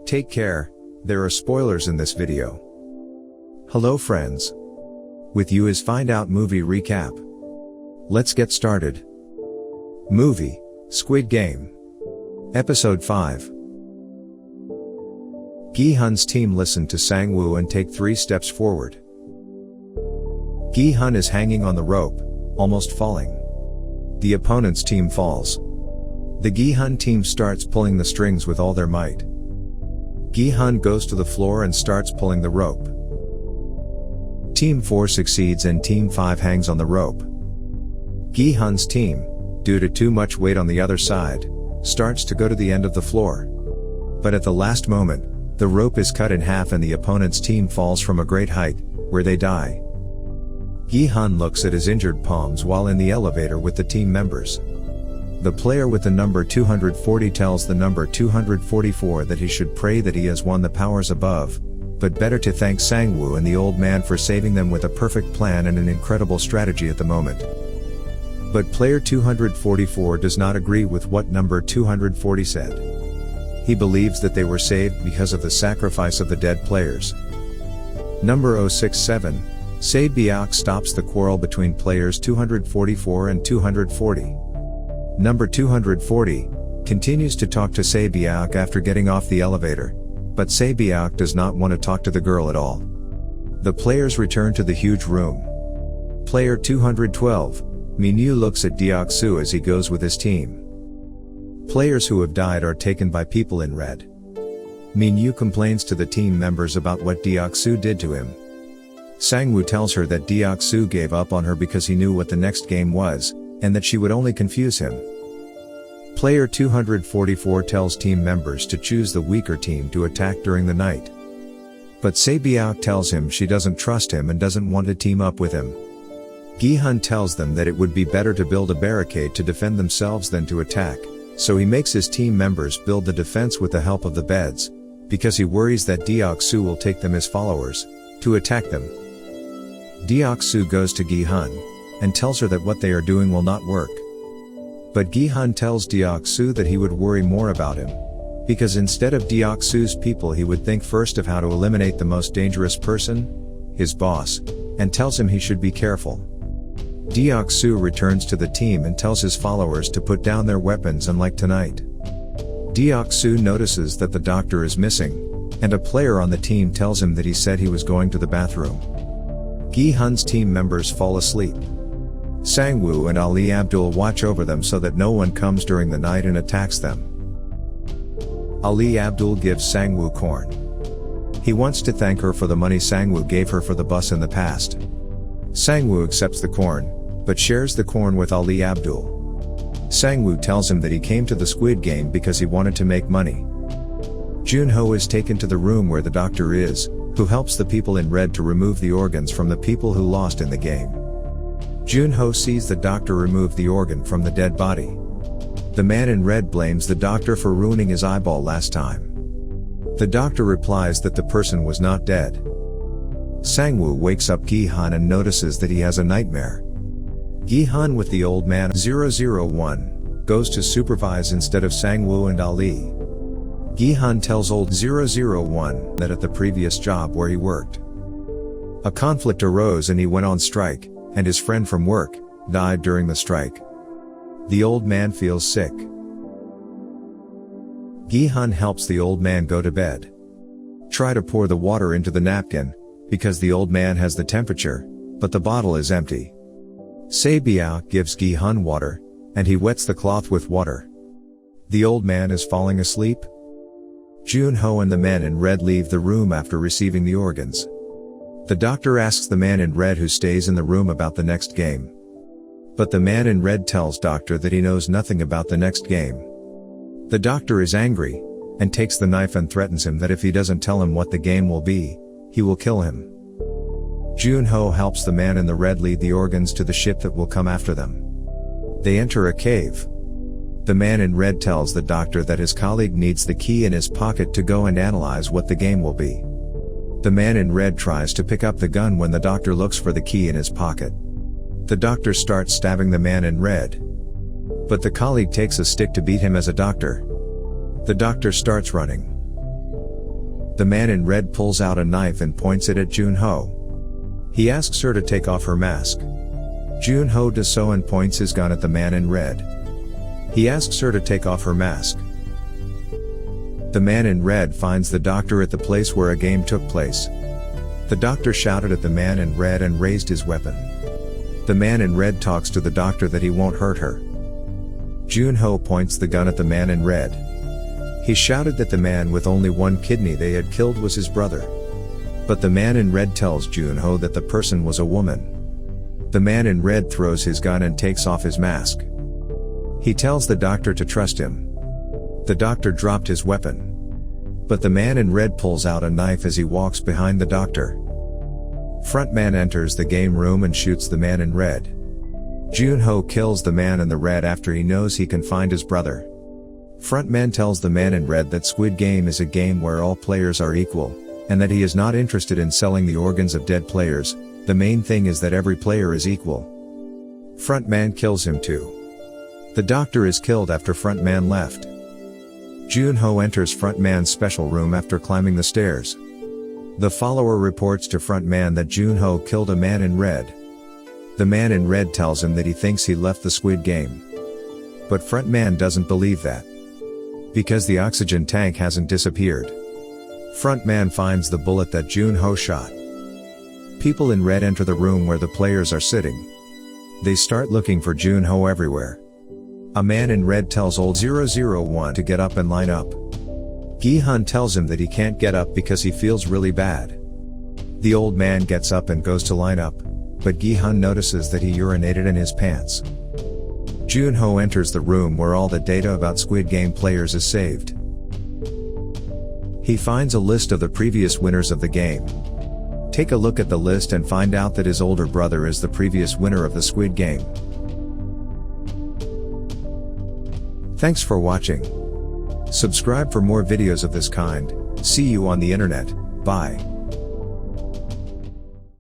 Take care, there are spoilers in this video. Hello friends. With you is Find Out Movie Recap. Let's get started. Movie, Squid Game. Episode 5. Gi-Hun's team listen to Sang-woo and take 3 steps forward. Gi-Hun is hanging on the rope, almost falling. The opponent's team falls. The Gi-Hun team starts pulling the strings with all their might. Gi-Hun goes to the floor and starts pulling the rope. Team 4 succeeds and Team 5 hangs on the rope. Gi-Hun's team, due to too much weight on the other side, starts to go to the end of the floor. But at the last moment, the rope is cut in half and the opponent's team falls from a great height, where they die. Gi-Hun looks at his injured palms while in the elevator with the team members. The player with the number 240 tells the number 244 that he should pray that he has won the powers above, but better to thank Sang-woo and the old man for saving them with a perfect plan and an incredible strategy at the moment. But player 244 does not agree with what number 240 said. He believes that they were saved because of the sacrifice of the dead players. Number 067, Se-byok stops the quarrel between players 244 and 240. Number 240 continues to talk to Se-byok after getting off the elevator, but Se-byok does not want to talk to the girl at all. The players return to the huge room. Player 212, Min-yu looks at Deok-soo as he goes with his team. Players who have died are taken by people in red. Min-yu complains to the team members about what Deok-soo did to him. Sang-woo tells her that Deok-soo gave up on her because he knew what the next game was, and that she would only confuse him. Player 244 tells team members to choose the weaker team to attack during the night. But Se-byok tells him she doesn't trust him and doesn't want to team up with him. Gi-Hun tells them that it would be better to build a barricade to defend themselves than to attack, so he makes his team members build the defense with the help of the beds, because he worries that Deok-soo will take them as followers, to attack them. Deok-soo goes to Gi-Hun, and tells her that what they are doing will not work. But Gi-Hun tells Deok-soo that he would worry more about him, because instead of Deok-soo's people he would think first of how to eliminate the most dangerous person, his boss, and tells him he should be careful. Deok-soo returns to the team and tells his followers to put down their weapons unlike tonight. Deok-soo notices that the doctor is missing, and a player on the team tells him that he said he was going to the bathroom. Gi-Hun's team members fall asleep. Sang-woo and Ali Abdul watch over them so that no one comes during the night and attacks them. Ali Abdul gives Sang-woo corn. He wants to thank her for the money Sang-woo gave her for the bus in the past. Sang-woo accepts the corn, but shares the corn with Ali Abdul. Sang-woo tells him that he came to the Squid Game because he wanted to make money. Jun-ho is taken to the room where the doctor is, who helps the people in red to remove the organs from the people who lost in the game. Jun-ho sees the doctor remove the organ from the dead body. The man in red blames the doctor for ruining his eyeball last time. The doctor replies that the person was not dead. Sang-woo wakes up Gi-Hun and notices that he has a nightmare. Gi-Hun with the old man 001 goes to supervise instead of Sang-woo and Ali. Gi-Hun tells old 001 that at the previous job where he worked, a conflict arose and he went on strike, and his friend from work died during the strike. The old man feels sick. Gi-Hun helps the old man go to bed. Try to pour the water into the napkin, because the old man has the temperature, but the bottle is empty. Se-byok gives Gi-Hun water, and he wets the cloth with water. The old man is falling asleep. Jun-ho and the men in red leave the room after receiving the organs. The doctor asks the man in red who stays in the room about the next game. But the man in red tells doctor that he knows nothing about the next game. The doctor is angry, and takes the knife and threatens him that if he doesn't tell him what the game will be, he will kill him. Jun-ho helps the man in the red lead the organs to the ship that will come after them. They enter a cave. The man in red tells the doctor that his colleague needs the key in his pocket to go and analyze what the game will be. The man in red tries to pick up the gun when the doctor looks for the key in his pocket. The doctor starts stabbing the man in red. But the colleague takes a stick to beat him as a doctor. The doctor starts running. The man in red pulls out a knife and points it at Gi-Hun. He asks her to take off her mask. Gi-Hun does so and points his gun at the man in red. He asks her to take off her mask. The man in red finds the doctor at the place where a game took place. The doctor shouted at the man in red and raised his weapon. The man in red talks to the doctor that he won't hurt her. Gi-Hun points the gun at the man in red. He shouted that the man with only one kidney they had killed was his brother. But the man in red tells Gi-Hun that the person was a woman. The man in red throws his gun and takes off his mask. He tells the doctor to trust him. The doctor dropped his weapon. But the man in red pulls out a knife as he walks behind the doctor. Frontman enters the game room and shoots the man in red. Gi-Hun kills the man in the red after he knows he can find his brother. Frontman tells the man in red that Squid Game is a game where all players are equal, and that he is not interested in selling the organs of dead players. The main thing is that every player is equal. Frontman kills him too. The doctor is killed after Frontman left. Gi-Hun enters Frontman's special room after climbing the stairs. The follower reports to Frontman that Gi-Hun killed a man in red. The man in red tells him that he thinks he left the Squid Game. But Frontman doesn't believe that. Because the oxygen tank hasn't disappeared. Frontman finds the bullet that Gi-Hun shot. People in red enter the room where the players are sitting. They start looking for Gi-Hun everywhere. A man in red tells old 001 to get up and line up. Gi-Hun tells him that he can't get up because he feels really bad. The old man gets up and goes to line up, but Gi-Hun notices that he urinated in his pants. Gi-Hun enters the room where all the data about Squid Game players is saved. He finds a list of the previous winners of the game. Take a look at the list and find out that his older brother is the previous winner of the Squid Game. Thanks for watching. Subscribe for more videos of this kind. See you on the internet. Bye.